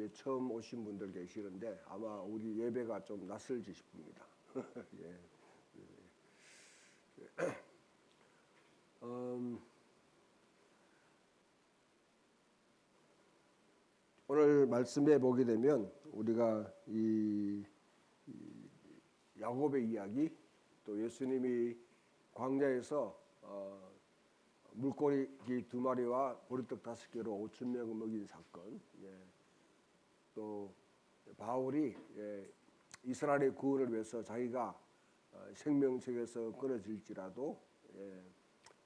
처음 오신 분들 계시는데 아마 우리 예배가 좀 낯설지 싶습니다. 예. 오늘 말씀에 보게 되면 우리가 이 야곱의 이야기, 또 예수님이 광야에서 물고기 2마리와 보리떡 5개로 5천 명을 먹인 사건, 또 바울이 이스라엘의 구원을 위해서 자기가 생명책에서 끊어질지라도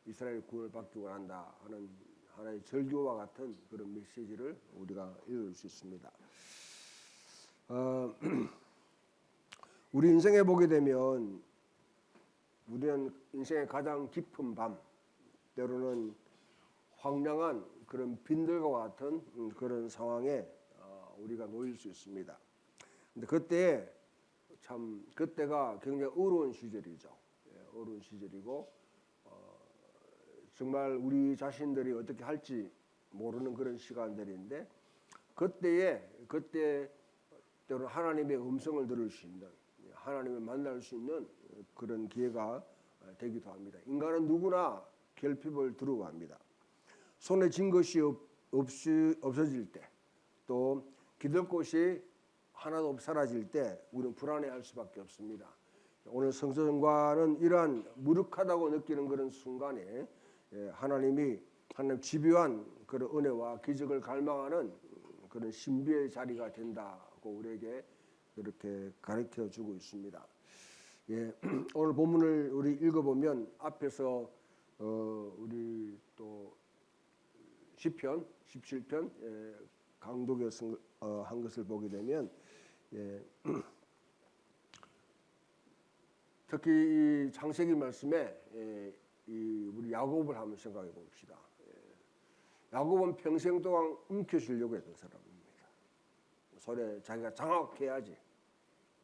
이스라엘 구원을 받기 원한다 하는 하나의 절규와 같은 그런 메시지를 우리가 읽을 수 있습니다. 우리 인생에 보게 되면 우리는 인생의 가장 깊은 밤, 때로는 황량한 그런 빈들과 같은 그런 상황에 우리가 놓일 수 있습니다. 근데 그때가 굉장히 어려운 시절이죠. 어려운 시절이고 정말 우리 자신들이 어떻게 할지 모르는 그런 시간들인데 그때 때로는 하나님의 음성을 들을 수 있는, 하나님을 만날 수 있는 그런 기회가 되기도 합니다. 인간은 누구나 결핍을 두려워 합니다. 손에 쥔 것이 없어질 때, 또 기댈 곳이 하나도 사라질 때 우리는 불안해할 수밖에 없습니다. 오늘 성서전과는 이러한 무력하다고 느끼는 그런 순간에 하나님 집요한 그런 은혜와 기적을 갈망하는 그런 신비의 자리가 된다고 우리에게 그렇게 가르쳐 주고 있습니다. 오늘 본문을 우리 읽어보면 앞에서 우리 또 시편 17편 강독에서 한 것을 보게 되면 특히 이 창세기 말씀에 우리 야곱을 한번 생각해 봅시다. 야곱은 평생 동안 움켜쥐려고 했던 사람입니다. 손에 자기가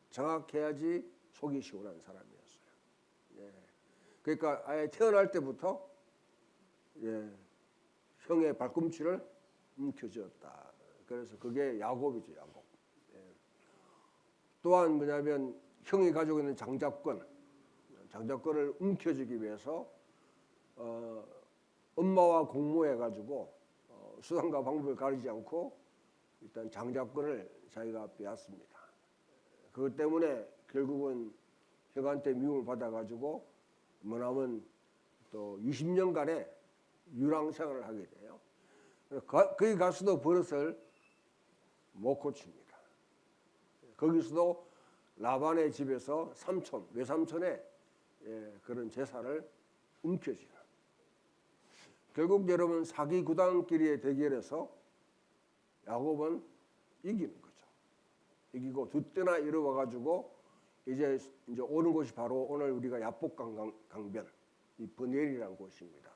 장악해야지 속이 시원한 사람이었어요. 그러니까 아예 태어날 때부터 형의 발꿈치를 움켜쥐었다. 그래서 그게 야곱이죠, 야곱. 또한 뭐냐면 형이 가지고 있는 장자권을 움켜쥐기 위해서 엄마와 공모해가지고 수단과 방법을 가리지 않고 일단 장자권을 자기가 빼앗습니다. 그것 때문에 결국은 형한테 미움을 받아가지고 뭐냐면 또 20년간의 유랑 생활을 하게 돼요. 거기 가서도 버릇을 못 고칩니다. 거기서도 라반의 집에서 외삼촌의 그런 제사를 움켜쥐는. 결국 여러분 사기 구단끼리의 대결에서 야곱은 이기는 거죠. 이기고 두 때나 이루어가지고 이제 오는 곳이 바로 오늘 우리가 야복강변 이 브넬이라는 곳입니다.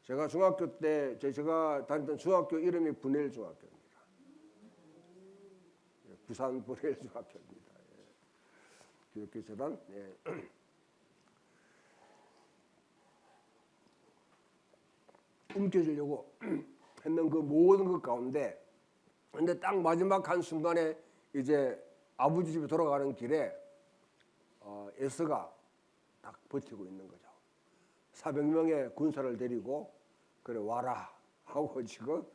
제가 중학교 때 제가 다녔던 중학교 이름이 브넬 중학교입니다. 부산 브넬 중학교입니다. 교육교재단. 움켜쥐려고 했는 그 모든 것 가운데 근데 딱 마지막 한 순간에 이제 아버지 집에 돌아가는 길에 에서가 딱 버티고 있는 거죠. 400명의 군사를 데리고 그래 와라 하고 지금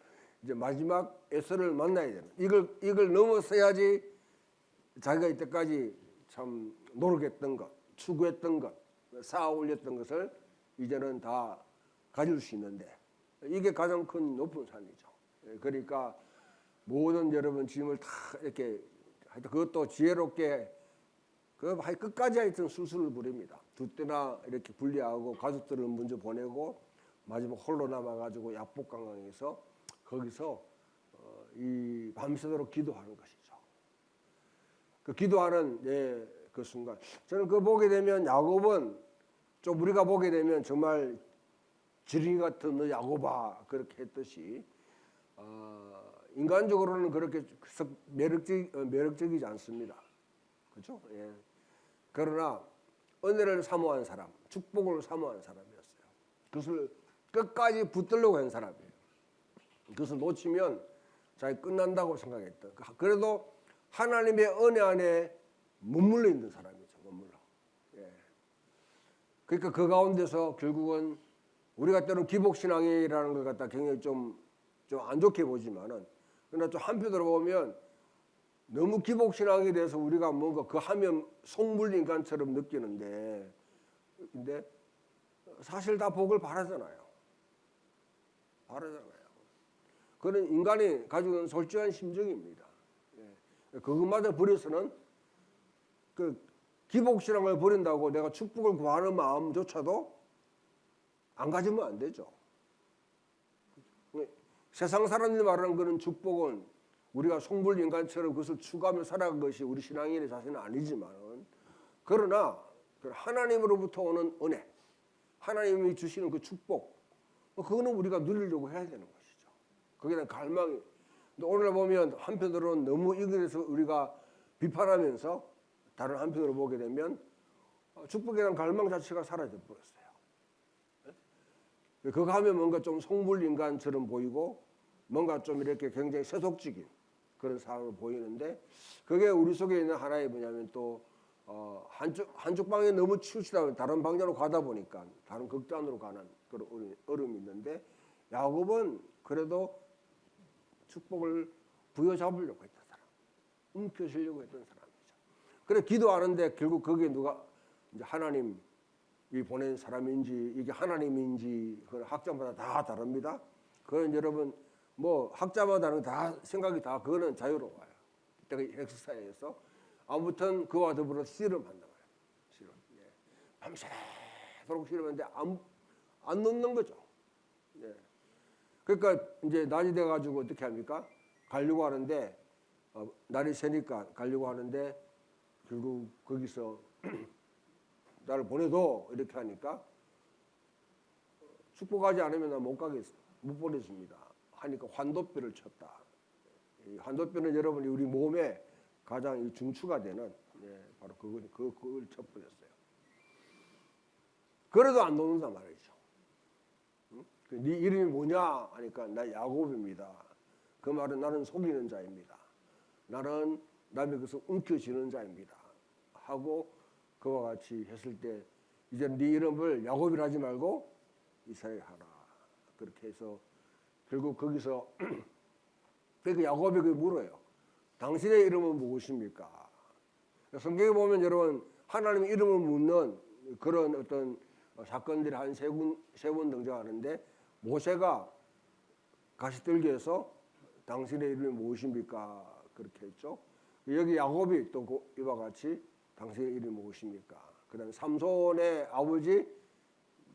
이제 마지막 에서를 만나야 되는 이걸 넘어서야지 자기가 이때까지 참 노력했던 것, 추구했던 것, 쌓아 올렸던 것을 이제는 다 가질 수 있는데 이게 가장 큰 높은 산이죠. 그러니까 모든 여러분 짐을 다 이렇게 하여튼 그것도 지혜롭게 끝까지 하여튼 술술을 부립니다. 두 때나 이렇게 분리하고 가족들을 먼저 보내고 마지막 홀로 남아가지고 야복강강에서 거기서 이 밤새도록 기도하는 것이죠. 그 기도하는 그 순간 저는 그거 보게 되면 야곱은 좀 우리가 보게 되면 정말 지렁이 같은 너 야곱아 그렇게 했듯이 인간적으로는 그렇게 매력적이지 않습니다. 그렇죠? 그러나 은혜를 사모한 사람, 축복을 사모한 사람이었어요. 그것을 끝까지 붙들려고 한 사람이에요. 그것을 놓치면 자기 끝난다고 생각했던. 그래도 하나님의 은혜 안에 머물러 있는 사람이죠. 머물러. 예. 그러니까 그 가운데서 결국은 우리가 때로는 기복신앙이라는 걸 갖다 굉장히 좀 안 좋게 보지만은, 그러나 좀 한편으로 보면 너무 기복신앙에 대해서 우리가 뭔가 그 하면 속물인간처럼 느끼는데, 근데 사실 다 복을 바라잖아요. 바라잖아요. 그런 인간이 가지고 있는 솔직한 심정입니다. 예. 그것마저 버려서는 그 기복신앙을 버린다고 내가 축복을 구하는 마음조차도 안 가지면 안 되죠. 세상 사람들이 말하는 그런 축복은 우리가 속물인간처럼 그것을 추구하며 살아간 것이 우리 신앙인의 자세는 아니지만, 그러나 하나님으로부터 오는 은혜, 하나님이 주시는 그 축복, 그거는 우리가 누리려고 해야 되는 것이죠. 그게 대한 갈망이. 오늘 보면 한편으로는 너무 이것에 대해서 우리가 비판하면서 다른 한편으로 보게 되면 축복에 대한 갈망 자체가 사라져 버렸어요. 그거 하면 뭔가 좀 속물인간처럼 보이고 뭔가 좀 이렇게 굉장히 세속적인 그런 상황을 보이는데, 그게 우리 속에 있는 하나의 뭐냐면 또 한쪽 방에 너무 치우치다 보면 다른 방향으로 가다 보니까 다른 극단으로 가는 그런 어려움이 있는데, 야곱은 그래도 축복을 부여잡으려고 했던 사람, 움켜쥐려고 했던 사람이죠. 그래 기도하는데 결국 거기에 누가 이제 하나님이 보낸 사람인지 이게 하나님인지 그건 학자마다 다 다릅니다. 그건 여러분 뭐 학자마다는 다 생각이 다 그거는 자유로워요. 이때가 엑스사에서 아무튼 그와 더불어 씨름한단 말이에요. 씨름. 예. 밤새도록 씨름하는데 안 놓는 거죠. 예. 그러니까 이제 낮이 돼 가지고 어떻게 합니까? 가려고 하는데 날이 새니까 가려고 하는데 결국 거기서 나를 보내도 이렇게 하니까 축복하지 않으면 나 못 가겠어, 못 보내줍니다 하니까 환도뼈를 쳤다. 이 환도뼈는 여러분이 우리 몸에 가장 중추가 되는 바로 그걸 쳐버렸어요. 그래도 안 놓는단 말이죠. 응? 네 이름이 뭐냐 하니까 나 야곱입니다. 그 말은 나는 속이는 자입니다. 나는 남의 것을 움켜쥐는 자입니다. 하고 그와 같이 했을 때 이제 네 이름을 야곱이라 하지 말고 이스라엘 하라. 그렇게 해서 결국 거기서 그러니까 야곱이 물어요. 당신의 이름은 무엇입니까? 성경에 보면 여러분 하나님의 이름을 묻는 그런 어떤 사건들이 한 세 번 등장하는데, 모세가 가시떨기에서 당신의 이름이 무엇입니까? 그렇게 했죠. 여기 야곱이 또 이와 같이 당신의 이름이 무엇입니까? 그 다음에 삼손의 아버지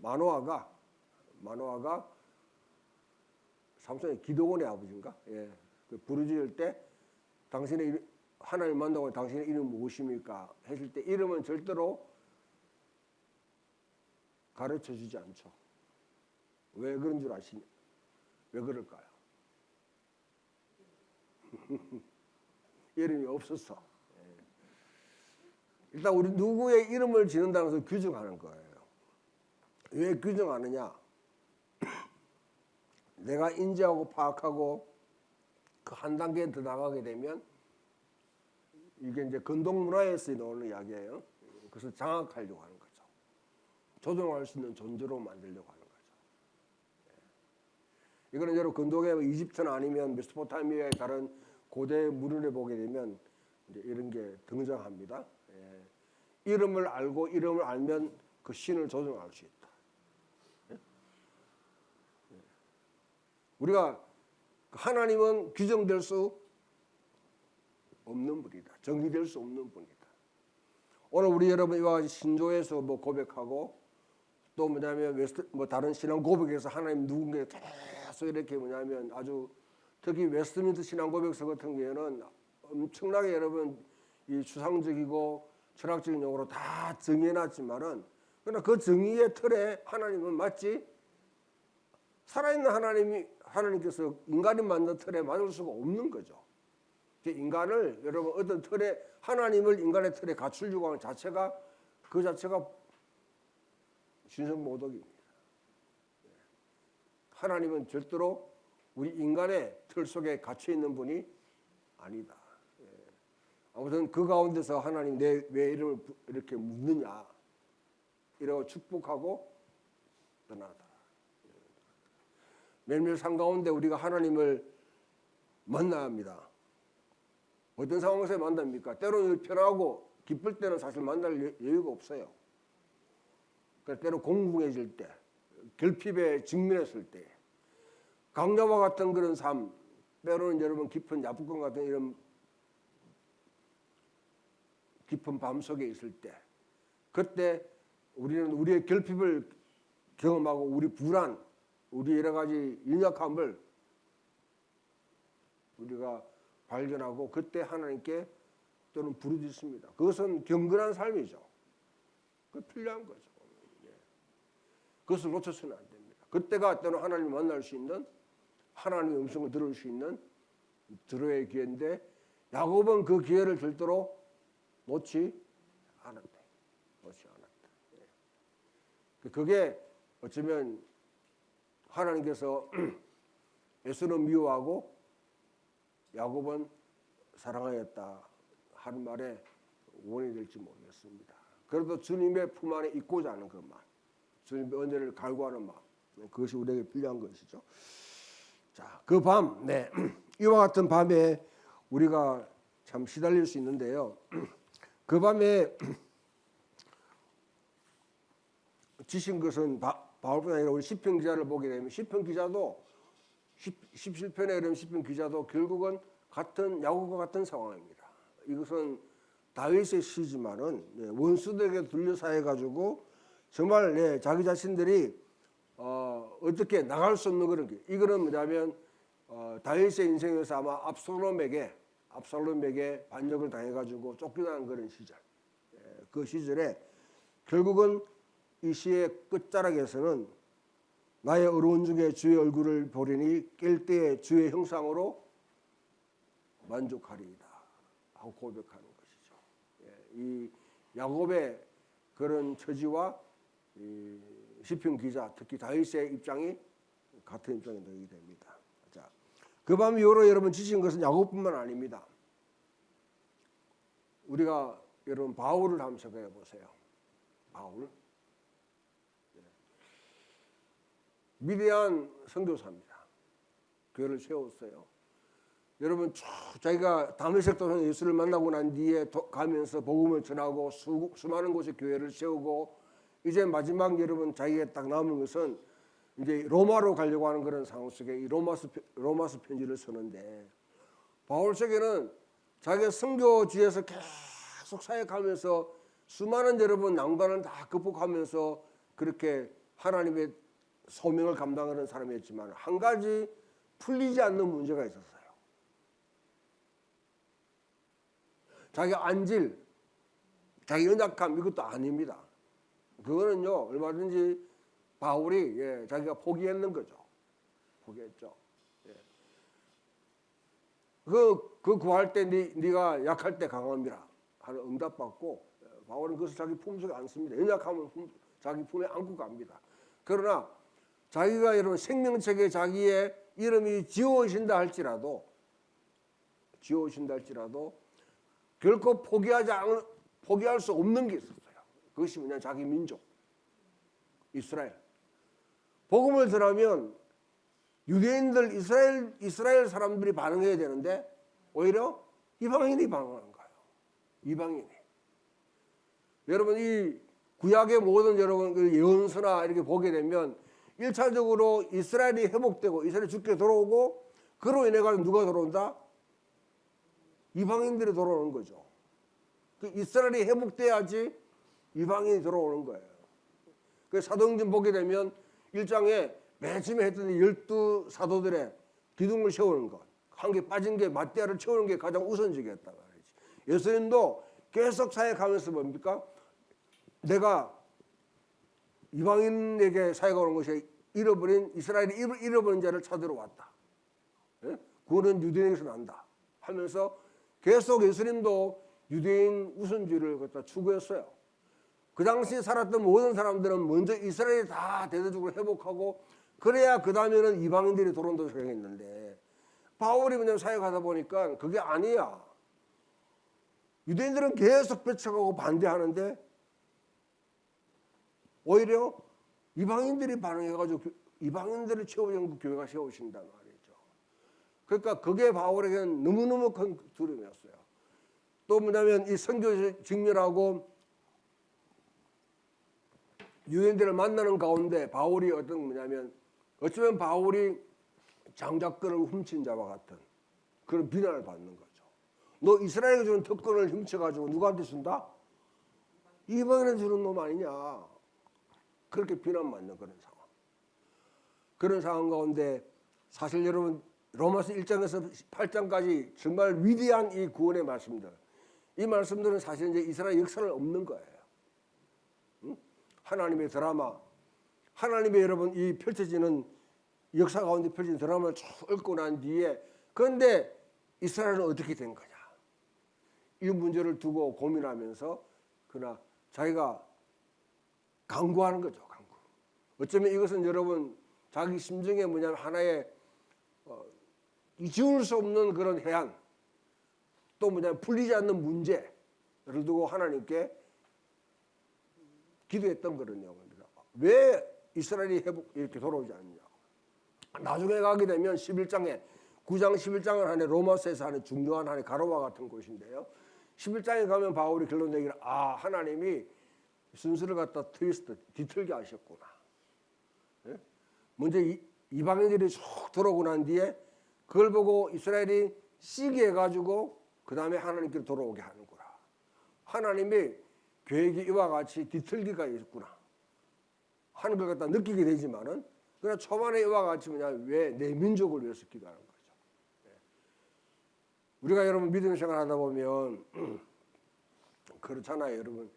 마노아가 삼손의 기드온의 아버지인가? 예. 그 부르짖을 때 당신의 이름, 하나님 만나고 당신의 이름 무엇입니까? 했을 때 이름은 절대로 가르쳐 주지 않죠. 왜 그런 줄 아시냐? 왜 그럴까요? 이름이 없었어. 예. 일단 우리 누구의 이름을 지는다는 것을 규정하는 거예요. 왜 규정하느냐? 내가 인지하고 파악하고 그 한 단계 더 나가게 되면 이게 이제 근동 문화에서 나오는 이야기예요. 그것을 장악하려고 하는 거죠. 조종할 수 있는 존재로 만들려고 하는 거죠. 이거는 여러분 근동의 이집트나 아니면 메소포타미아의 다른 고대 문헌에 보게 되면 이제 이런 게 등장합니다. 이름을 알고 이름을 알면 그 신을 조종할 수 있다. 우리가 하나님은 규정될 수 없는 분이다. 정의될 수 없는 분이다. 오늘 우리 여러분 이와 같이 신조에서 뭐 고백하고 또 뭐냐면 다른 신앙 고백에서 하나님 누군가 계속 이렇게 뭐냐면 아주 특히 웨스트민스터 신앙 고백서 같은 경우에는 엄청나게 여러분 이 추상적이고 철학적인 용어로 다 정해놨지만은 그러나 그 정의의 틀에 하나님은 마치 살아있는 하나님께서 인간이 만든 틀에 맞을 수가 없는 거죠. 인간을 여러분 어떤 틀에 하나님을 인간의 틀에 갖추려고 하는 자체가 그 자체가 신성모독입니다. 하나님은 절대로 우리 인간의 틀 속에 갇혀 있는 분이 아니다. 아무튼 그 가운데서 하나님 내 왜 이름을 이렇게 묻느냐 이러고 축복하고 떠나다. 매일매일 삶 가운데 우리가 하나님을 만나야 합니다. 어떤 상황에서 만납니까? 때로는 편하고 기쁠 때는 사실 만날 여유가 없어요. 때로 공공해질 때, 결핍에 직면했을 때, 강야와 같은 그런 삶, 때로는 여러분 깊은 야복강 같은 이런 깊은 밤 속에 있을 때, 그때 우리는 우리의 결핍을 경험하고 우리 불안, 우리 여러 가지 연약함을 우리가 발견하고 그때 하나님께 또는 부르짖습니다. 그것은 경건한 삶이죠. 그 필요한 거죠. 그것을 놓쳐서는 안 됩니다. 그때가 때는 하나님을 만날 수 있는 하나님의 음성을 들을 수 있는 들어야 기회인데 야곱은 그 기회를 절대로 놓지 않았다. 그게 어쩌면 하나님께서 에서는 미워하고 야곱은 사랑하였다 하는 말에 원인이 될지 모르겠습니다. 그래도 주님의 품 안에 있고자 하는 것만, 주님의 은혜를 갈구하는 마음, 그것이 우리에게 필요한 것이죠. 자, 그 밤, 이와 같은 밤에 우리가 참 시달릴 수 있는데요. 그 밤에 지신 것은 바울뿐 아니라 우리 시편 기자를 보게 되면 시편 기자도 17편에 이런 시편 기자도 결국은 같은 야곱과 같은 상황입니다. 이것은 다윗의 시지만은 원수들에게 둘러싸여 가지고 정말 자기 자신들이 어떻게 나갈 수 없는 그런 게 이거는 뭐냐면 다윗의 인생에서 아마 압살롬에게 반역을 당해가지고 쫓겨나는 그런 시절. 그 시절에 결국은 이 시의 끝자락에서는 나의 어려운 중에 주의 얼굴을 보리니 깰 때에 주의 형상으로 만족하리이다 하고 고백하는 것이죠. 이 야곱의 그런 처지와 이 시편 기자 특히 다윗의 입장이 같은 입장이 되게 됩니다. 자, 그 밤 이후로 여러분 지신 것은 야곱뿐만 아닙니다. 우리가 여러분 바울을 한번 생각해 보세요. 바울 위대한 선교사입니다. 교회를 세웠어요. 여러분 쭉 자기가 다메섹 도상에 예수를 만나고 난 뒤에 가면서 복음을 전하고 수많은 곳에 교회를 세우고 이제 마지막 여러분 자기가 딱 남은 것은 이제 로마로 가려고 하는 그런 상황 속에 이 로마서 편지를 쓰는데 바울에게는 자기가 선교지에서 계속 사역하면서 수많은 여러분 난관을 다 극복하면서 그렇게 하나님의 소명을 감당하는 사람이었지만 한 가지 풀리지 않는 문제가 있었어요. 자기 안질, 자기 연약함 이것도 아닙니다. 그거는요 얼마든지 바울이 자기가 포기했는 거죠. 포기했죠. 그 구할 때 네가 약할 때 강함이라 하는 응답받고 바울은 그것을 자기 품속에 안습니다. 연약함을 자기 품에 안고 갑니다. 그러나 자기가 이런 생명책에 자기의 이름이 지워진다 할지라도 결코 포기할 수 없는 게 있었어요. 그것이 뭐냐 자기 민족 이스라엘. 복음을 전하면 유대인들 이스라엘 사람들이 반응해야 되는데 오히려 이방인이 반응하는 거예요. 이방인이. 여러분 이 구약의 모든 여러분 그 예언서나 이렇게 보게 되면 1차적으로 이스라엘이 회복되고 이스라엘이 죽게 돌아오고 그로 인해 가지고 누가 돌아온다? 이방인들이 돌아오는 거죠. 그 이스라엘이 회복돼야지 이방인이 돌아오는 거예요. 그 사도행전 보게 되면 1장에 맨 처음에 했던 12사도들의 기둥을 세우는 것. 한 개 빠진 게 마띠아를 채우는 게 가장 우선적이었다 말이지. 예수님도 계속 사역하면서 뭡니까? 내가 이방인에게 사역하는 것이 이스라엘이 잃어버린 자를 찾으러 왔다. 구원은 유대인에서 난다 하면서 계속 예수님도 유대인 우선주의를 갖다 추구했어요. 그 당시 살았던 모든 사람들은 먼저 이스라엘이 다 대대적으로 회복하고 그래야 그 다음에는 이방인들이 도론도 소용했는데 바울이 그냥 사역하다 보니까 그게 아니야. 유대인들은 계속 뺏어가고 반대하는데 오히려 이방인들이 반응해가지고 이방인들을 채우려는 교회가 세우신단 말이죠. 그러니까 그게 바울에게는 너무너무 큰 두려움이었어요. 또 뭐냐면 이 선교 직면하고 유대인들을 만나는 가운데 바울이 어떤 뭐냐면 어쩌면 바울이 장자권을 훔친 자와 같은 그런 비난을 받는 거죠. 너 이스라엘에 주는 특권을 훔쳐가지고 누구한테 준다? 이방인에 주는 놈 아니냐. 그렇게 비난받는 그런 상황. 그런 상황 가운데 사실 여러분 로마서 1장에서 8장까지 정말 위대한 이 구원의 말씀들, 이 말씀들은 사실 이제 이스라엘 역사를 없는 거예요. 응? 하나님의 드라마, 하나님의 여러분 이 펼쳐지는 역사 가운데 펼쳐진 드라마를 쭉 읽고 난 뒤에 그런데 이스라엘은 어떻게 된 거냐? 이 문제를 두고 고민하면서 그러나 자기가 강구하는 거죠. 강구. 어쩌면 이것은 여러분 자기 심정에 뭐냐면 하나의 지울 수 없는 그런 해안, 또 뭐냐면 풀리지 않는 문제를 두고 하나님께 기도했던 그런 내용입니다. 왜 이스라엘이 이렇게 돌아오지 않느냐? 나중에 가게 되면 11장에 9장 11장을 하는 로마서에서 하는 중요한 하나의 가로와 같은 곳인데요. 11장에 가면 바울이 결론 내기를 하나님이 순서를 갖다 트위스트 뒤틀게 하셨구나. 예? 먼저 이방인들이 쭉 들어오고 난 뒤에 그걸 보고 이스라엘이 시기해 가지고 그 다음에 하나님께로 돌아오게 하는구나. 하나님이 계획이 이와 같이 뒤틀기가 있구나 하는 걸 갖다 느끼게 되지만은 그러나 초반에 이와 같이 왜 내 민족을 위해서 기도하는 거죠. 예. 우리가 여러분 믿음 생활 하다 보면 그렇잖아요, 여러분.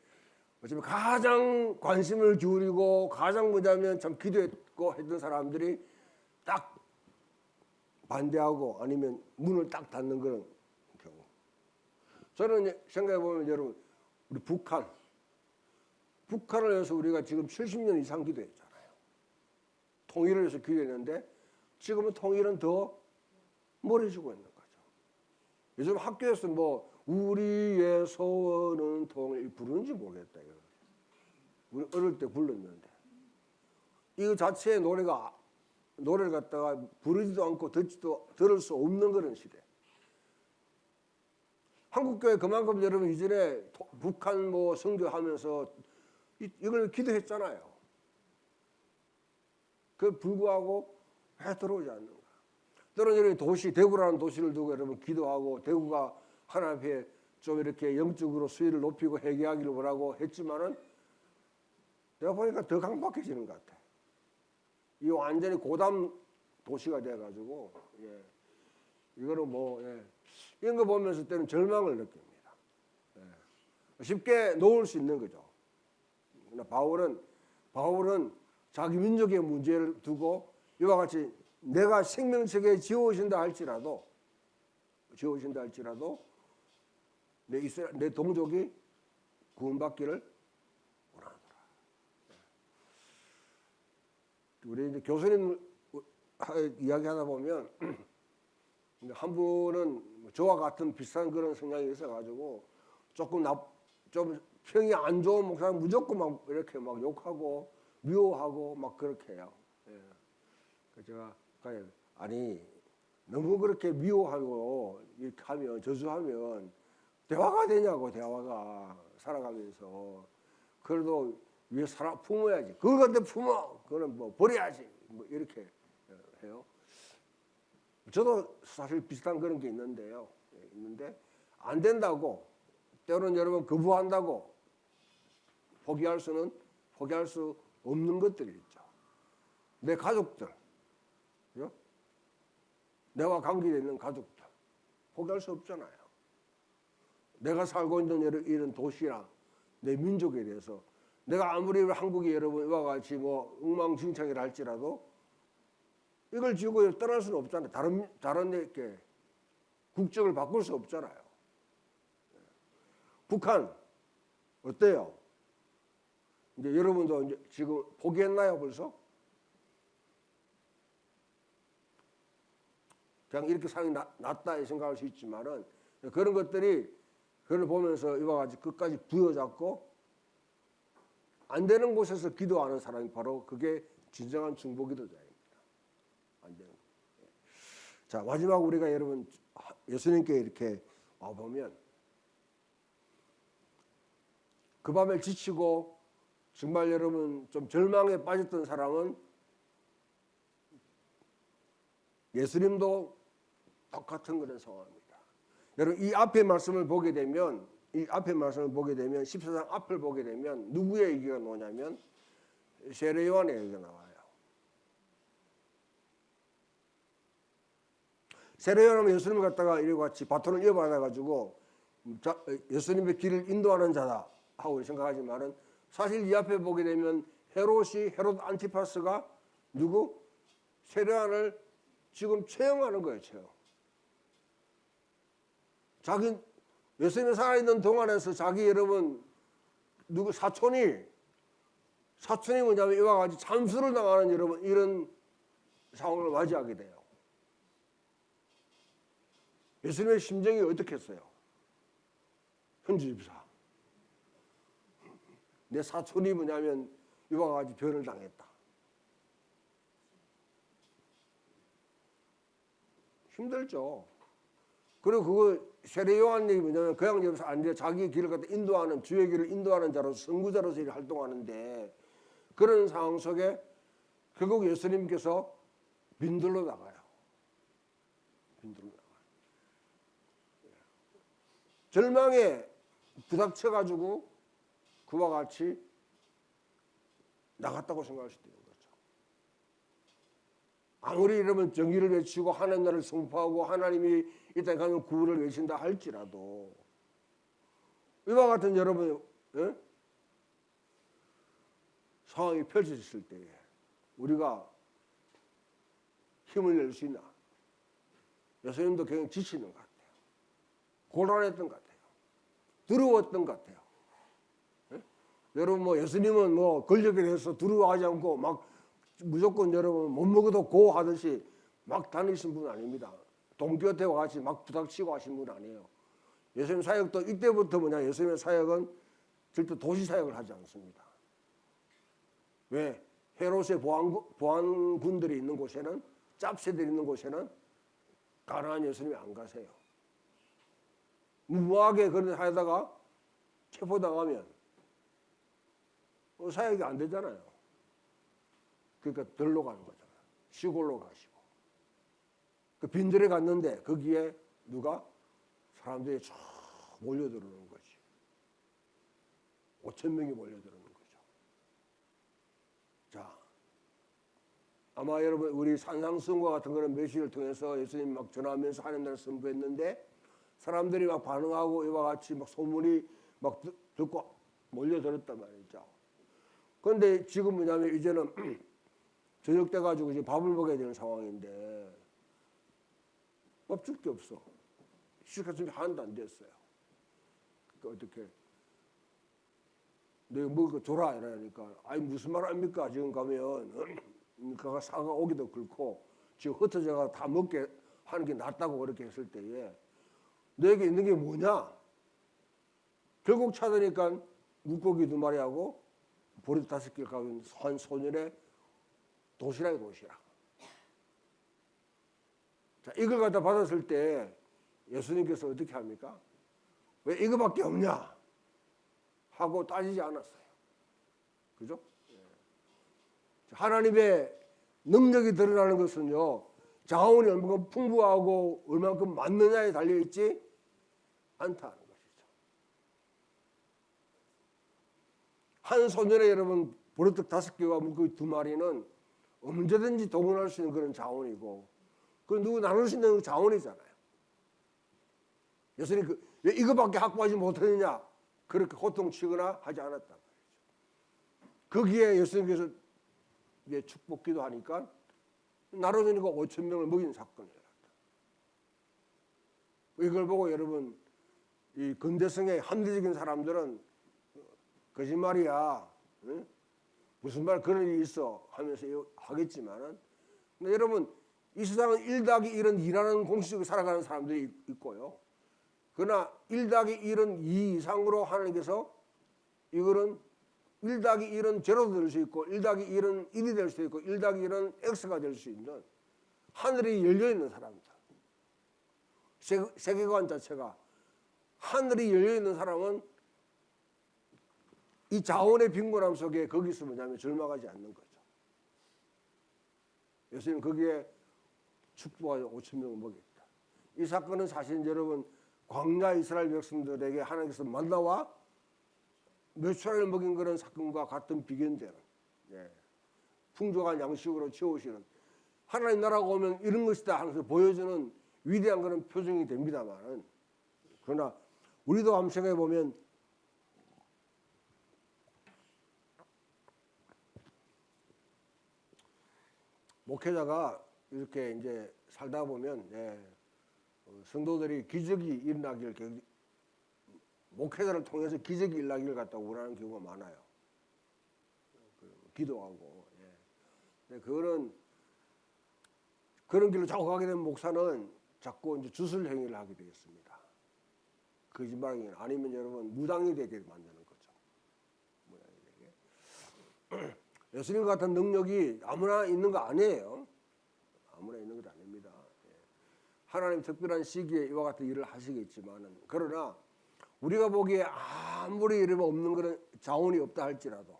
어쩌면 가장 관심을 기울이고 가장 뭐냐면 참 기도했고 했던 사람들이 딱 반대하고 아니면 문을 딱 닫는 그런 경우. 저는 생각해 보면 여러분 우리 북한을 위해서 우리가 지금 70년 이상 기도했잖아요. 통일을 위해서 기도했는데 지금은 통일은 더 멀어지고 있는 거죠. 요즘 학교에서 뭐 우리의 소원은 통일 부르는지 모르겠다. 이거. 우리 어릴 때 불렀는데 이거 자체의 노래를 갖다가 부르지도 않고 들을 수 없는 그런 시대. 한국교회 그만큼 여러분 이전에 북한 뭐 선교하면서 이걸 기도했잖아요. 그 불구하고 왜 들어오지 않는가? 때로는 여러분 도시 대구라는 도시를 두고 여러분 기도하고 대구가 하나님 앞에 좀 이렇게 영적으로 수위를 높이고 회개하기를 원하고 했지만은 내가 보니까 더 강박해지는 것 같아. 이 완전히 고담 도시가 돼가지고 이거는 이런 거 보면서 때는 절망을 느낍니다. 쉽게 놓을 수 있는 거죠. 바울은 자기 민족의 문제를 두고 이와 같이 내가 생명책에 지어오신다 할지라도 내 동족이 구원받기를 원하노라. 우리 이제 교수님 이야기하다 보면 한 분은 저와 같은 비슷한 그런 성향이 있어가지고 좀 평이 안 좋은 목사는 무조건 막 이렇게 막 욕하고 미워하고 막 그렇게 해요. 제가 아니 너무 그렇게 미워하고 이렇게 하면 저주하면 대화가 되냐고. 대화가 살아가면서 그래도 위에 품어야지. 그걸 근데 품어 그거는 뭐 버려야지 뭐 이렇게 해요. 저도 사실 비슷한 그런 게 있는데요. 있는데 안 된다고 때로는 여러분 거부한다고 포기할 수 없는 것들이 있죠. 내 가족들, 그죠? 내가 관계되어 있는 가족들 포기할 수 없잖아요. 내가 살고 있는 이런 도시나 내 민족에 대해서 내가 아무리 한국이 여러분 이와 같이 뭐 엉망진창이라 할지라도 이걸 지고 떠날 수는 없잖아요. 다른 이렇게 국적을 바꿀 수 없잖아요. 북한 어때요? 이제 여러분도 이제 지금 포기했나요 벌써? 그냥 이렇게 사는 게 낫다 생각할 수 있지만은 그런 것들이 그걸 보면서 이와 같이 끝까지 부여잡고 안 되는 곳에서 기도하는 사람이 바로 그게 진정한 중보기도자입니다. 안 되는. 자, 마지막 우리가 여러분 예수님께 이렇게 와 보면 그 밤에 지치고 정말 여러분 좀 절망에 빠졌던 사람은 예수님도 똑같은 그런 상황입니다. 여러분 이 앞에 말씀을 보게 되면 14장 앞을 보게 되면 누구의 얘기가 나오냐면 세례 요한의 얘기가 나와요. 세례 요한은 예수님을 갖다가 이와 같이 바톤을 이어받아 가지고 예수님의 길을 인도하는 자다 하고 생각하지만은 사실 이 앞에 보게 되면 헤롯 안티파스가 누구? 세례 요한을 지금 채용하는 거예요, 채용. 자기 예수님이 살아있는 동안에서 자기 여러분 누구 사촌이 뭐냐면 이와 같이 참수를 당하는 여러분 이런 상황을 맞이하게 돼요. 예수님의 심정이 어떻겠어요? 현지 집사. 내 사촌이 뭐냐면 이와 같이 변을 당했다. 힘들죠. 그리고 그거 세례 요한 얘기 뭐냐면 그 양에서 안 돼. 자기 길을 갖다 인도하는 주의 길을 인도하는 자로서 선구자로서 활동하는데 그런 상황 속에 결국 예수님께서 빈들로 나가요. 빈들로 나가요. 절망에 부닥쳐 가지고 그와 같이 나갔다고 생각할 수도 있는 거죠. 아무리 이러면 정의를 외치고 하나님 나라를 선포하고 하나님이 이 땅에 가면 구원을 외친다 할지라도 이와 같은 여러분 상황이 펼쳐졌을 때에 우리가 힘을 낼 수 있나? 예수님도 굉장히 지치는 것 같아요. 고난했던 것 같아요. 두려웠던 것 같아요. 여러분 뭐 예수님은 뭐 권력에 대해서 두려워하지 않고 막 무조건 여러분 못 먹어도 고 하듯이 막 다니신 분 아닙니다. 동교태와 같이 막 부닥치고 하신 분 아니에요. 예수님 사역도 이때부터 뭐냐 예수님의 사역은 절대 도시 사역을 하지 않습니다. 왜? 헤롯의 보안군들이 있는 곳에는 짭새들이 있는 곳에는 가난한 예수님이 안 가세요. 무모하게 그런 하다가 체포당하면 사역이 안 되잖아요. 그러니까 들로 가는 거잖아요. 시골로 가시고. 그 빈들에 갔는데 거기에 누가? 사람들이 쫙 몰려들어오는 거지. 5,000명이 몰려들어오는 거죠. 자, 아마 여러분 우리 산상수훈과 같은 그런 메시지를 통해서 예수님 막 전하면서 하는 날을 선포했는데 사람들이 막 반응하고 이와 같이 막 소문이 막 듣고 몰려들었단 말이죠. 그런데 지금 뭐냐면 이제는 저녁 때 가지고 이제 밥을 먹어야 되는 상황인데 밥 줄 게 없어. 시작할 준비 하나도 안 됐어요. 그러니까 어떻게 내가 뭐 줘라 이러니까 아니 무슨 말 합니까? 지금 가면 그가 사가 오기도 그렇고 지금 흩어져가 다 먹게 하는 게 낫다고 그렇게 했을 때에 너에게 있는 게 뭐냐? 결국 찾으니까 물고기 2마리하고 보리 5개를 가진 한 소년의 도시락이 도시락. 자, 이걸 갖다 받았을 때 예수님께서 어떻게 합니까? 왜 이거밖에 없냐? 하고 따지지 않았어요. 그죠? 하나님의 능력이 드러나는 것은요, 자원이 얼마큼 풍부하고 얼마큼 많느냐에 달려있지 않다는 것이죠. 한 소년에 여러분 보리떡 5개와 물고기 2마리는 언제든지 동원할 수 있는 그런 자원이고 그건 누구 나눌 수 있는 자원이잖아요. 예수님 왜 이거밖에 확보하지 못하느냐 그렇게 호통치거나 하지 않았단 말이죠. 거기에 예수님께서 축복기도 하니까 나눠주니까 5,000명을 먹인 사건이 일어났다. 이걸 보고 여러분 이 근대성의 합리적인 사람들은 거짓말이야. 응? 무슨 말 그런 일이 있어 하면서 하겠지만은 근데 여러분 이 세상은 1+1은 2라는 공식으로 살아가는 사람들이 있고요. 그러나 1+1은 2 이상으로 하나님께서 이거는 1+1은 제로도 될 수 있고 1+1은 1이 될 수 있고 1+1은 X가 될 수 있는 하늘이 열려있는 사람이다. 세계관 자체가 하늘이 열려있는 사람은 이 자원의 빈곤함 속에 거기서 뭐냐면 절망하지 않는 거죠. 예수님 거기에 축복하여 5천 명을 먹였다. 이 사건은 사실 여러분 광야 이스라엘 백성들에게 하나님께서 만나와 몇 초를 먹인 그런 사건과 같은 비견되는 풍족한 양식으로 채우시는 하나님 나라가 오면 이런 것이다 하면서 보여주는 위대한 그런 표정이 됩니다만 그러나 우리도 한번 생각해 보면 목회자가 이렇게 이제 살다 보면 성도들이 기적이 일어나길 목회자를 통해서 기적이 일어나기를 갖다가 원하는 경우가 많아요. 기도하고. 그거는 그런 길로 자꾸 가게 되면 목사는 자꾸 이제 주술 행위를 하게 되겠습니다. 거짓말이 아니면 여러분 무당이 되게 만드는 거죠. 무당이 되게. 예수님 같은 능력이 아무나 있는 거 아니에요. 아무나 있는 것 아닙니다. 하나님 특별한 시기에 이와 같은 일을 하시겠지만은 그러나 우리가 보기에 아무리 이러면 없는 그런 자원이 없다 할지라도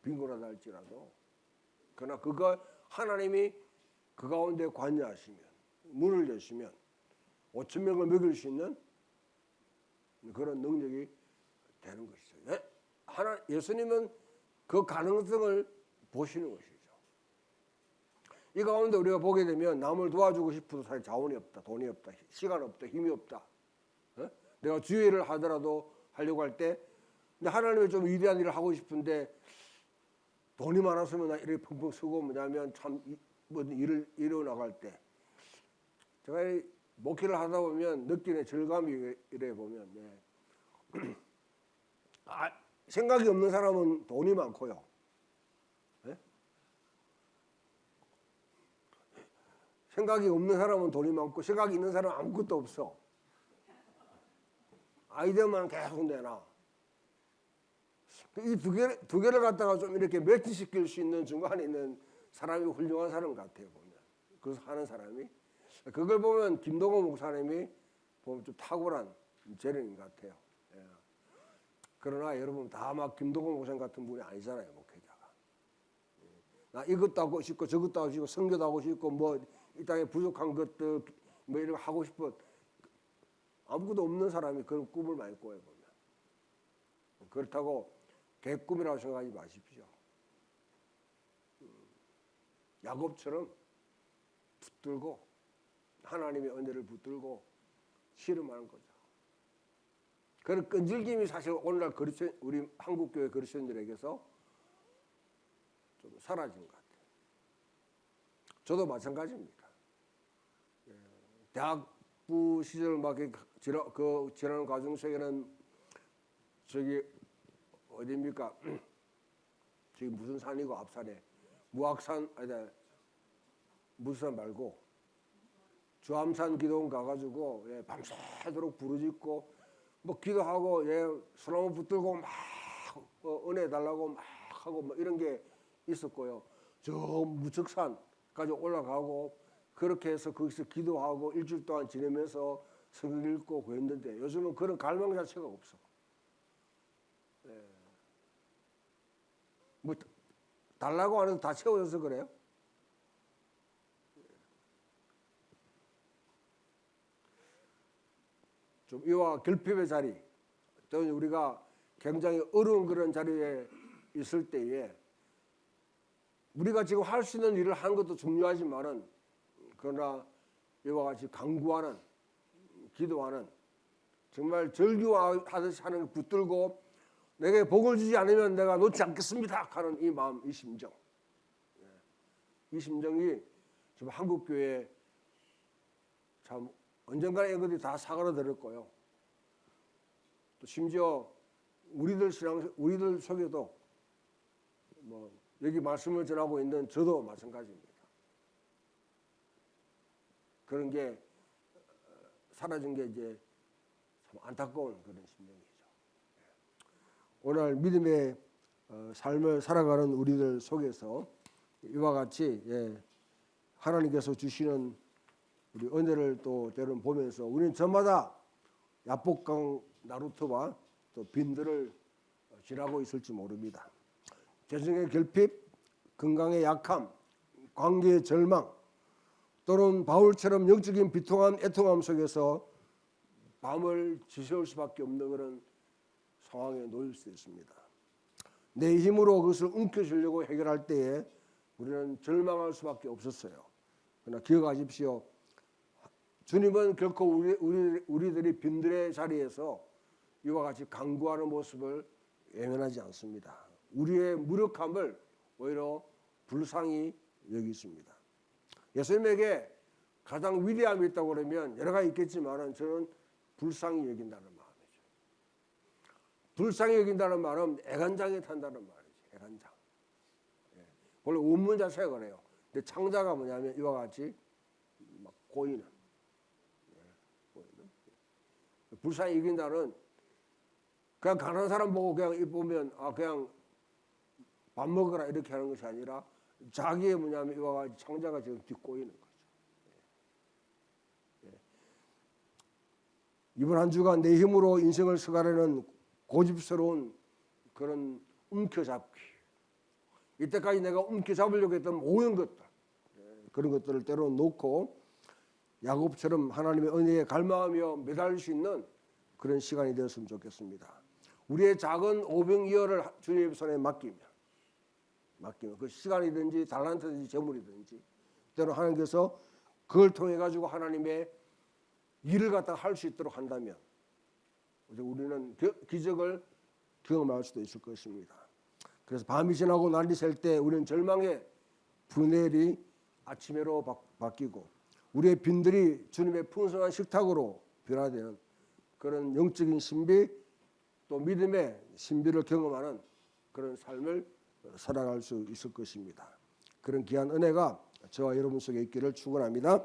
빈곤하다 할지라도 그러나 그거 하나님이 그 가운데 관여하시면 문을 여시면 5천 명을 먹일 수 있는 그런 능력이 되는 것이죠. 예수님은 그 가능성을 보시는 것이죠. 이 가운데 우리가 보게 되면 남을 도와주고 싶어도 사실 자원이 없다, 돈이 없다, 시간 없다, 힘이 없다. 내가 주의를 하더라도 하려고 할 때 하나님의 좀 위대한 일을 하고 싶은데 돈이 많았으면 나 이렇게 펑펑 쓰고 뭐냐면 참 뭐 일을 이뤄나갈 때 제가 목회를 하다 보면 느끼는 절감이 이래 보면 생각이 없는 사람은 돈이 많고요. 생각이 없는 사람은 돈이 많고 생각이 있는 사람은 아무것도 없어. 아이디어만 계속 내놔. 이 두 개를 갖다가 좀 이렇게 매치시킬 수 있는 중간에 있는 사람이 훌륭한 사람 같아요. 보면 그래서 하는 사람이 그걸 보면 김동호 목사님이 보면 좀 탁월한 재능인 것 같아요. 그러나 여러분 다 막 김동호 목사님 같은 분이 아니잖아요. 목회자가. 나 이것도 하고 싶고 저것도 하고 싶고 선교도 하고 싶고 뭐 이 땅에 부족한 것들 뭐 이런 거 하고 싶어 아무것도 없는 사람이 그런 꿈을 많이 꿔요. 보면 그렇다고 개꿈이라고 생각하지 마십시오. 야곱처럼 붙들고 하나님의 은혜를 붙들고 씨름하는 거죠. 그런 끈질김이 사실 오늘날 우리 한국교회 그리스도인들에게서 좀 사라진 것 같아요. 저도 마찬가지입니다. 대학부 시절 막 그 지나는 과정 속에는 저기 어디입니까? 저기 무슨 산이고 앞산에 무악산 아니다 무슨 산 말고 주암산 기도원 가가지고 밤새도록 부르짖고 뭐 기도하고 소나무 붙들고 막 은혜 달라고 막 하고 뭐 이런 게 있었고요. 저 무척산까지 올라가고 그렇게 해서 거기서 기도하고 일주일 동안 지내면서 성경 읽고 그랬는데 요즘은 그런 갈망 자체가 없어. 뭐 달라고 안 해도 다 채워져서 그래요. 좀 이와 결핍의 자리, 또 우리가 굉장히 어려운 그런 자리에 있을 때에 우리가 지금 할 수 있는 일을 하는 것도 중요하지만은 그러나 이와 같이 간구하는, 기도하는 정말 절규하듯이 하는 걸 붙들고 내게 복을 주지 않으면 내가 놓지 않겠습니다 하는 이 마음, 이 심정, 이 심정이 지금 한국 교회에 참 언젠가는 이것들이 다 사그라들 거예요. 또 심지어 우리들 속에도 뭐 여기 말씀을 전하고 있는 저도 마찬가지입니다. 그런 게 사라진 게 이제 참 안타까운 그런 심정이죠. 오늘 믿음의 삶을 살아가는 우리들 속에서 이와 같이 하나님께서 주시는 우리 은혜를 또 때로는 보면서 우리는 저마다 야복강 나루터와 또 빈들을 지나고 있을지 모릅니다. 재정의 결핍, 건강의 약함, 관계의 절망, 또는 바울처럼 영적인 비통한 애통함 속에서 밤을 지새울 수밖에 없는 그런 상황에 놓일 수 있습니다. 내 힘으로 그것을 움켜쥐려고 해결할 때에 우리는 절망할 수밖에 없었어요. 그러나 기억하십시오. 주님은 결코 우리들이 빈들의 자리에서 이와 같이 간구하는 모습을 외면하지 않습니다. 우리의 무력함을 오히려 불쌍히 여기십니다. 예수님에게 가장 위대함이 있다고 그러면 여러 가지 있겠지만 저는 불쌍히 여긴다는 마음이죠. 불쌍히 여긴다는 말은 애간장에 탄다는 말이죠. 애간장. 원래 원문 자체가 그래요. 근데 창자가 뭐냐면 이와 같이 막 고이는. 불쌍히 여긴다는 그냥 가난한 사람 보고 그냥 보면 그냥 밥 먹으라 이렇게 하는 것이 아니라 자기의 뭐냐면 이와 같이 창자가 지금 뒷고이는 거죠. 이번 한 주간 내 힘으로 인생을 서가려는 고집스러운 그런 움켜잡기, 이때까지 내가 움켜잡으려고 했던 모든 것들, 그런 것들을 때로 놓고 야곱처럼 하나님의 은혜에 갈망하며 매달릴 수 있는 그런 시간이 되었으면 좋겠습니다. 우리의 작은 오병이어를 주님의 손에 맡기면 그 시간이든지 달란트든지 재물이든지 때로 하나님께서 그걸 통해 가지고 하나님의 일을 갖다 할 수 있도록 한다면 우리는 기적을 경험할 수도 있을 것입니다. 그래서 밤이 지나고 날이 셀 때 우리는 절망의 분해리 아침해로 바뀌고 우리의 빈들이 주님의 풍성한 식탁으로 변화되는 그런 영적인 신비 또 믿음의 신비를 경험하는 그런 삶을 살아갈 수 있을 것입니다. 그런 귀한 은혜가 저와 여러분 속에 있기를 축원합니다.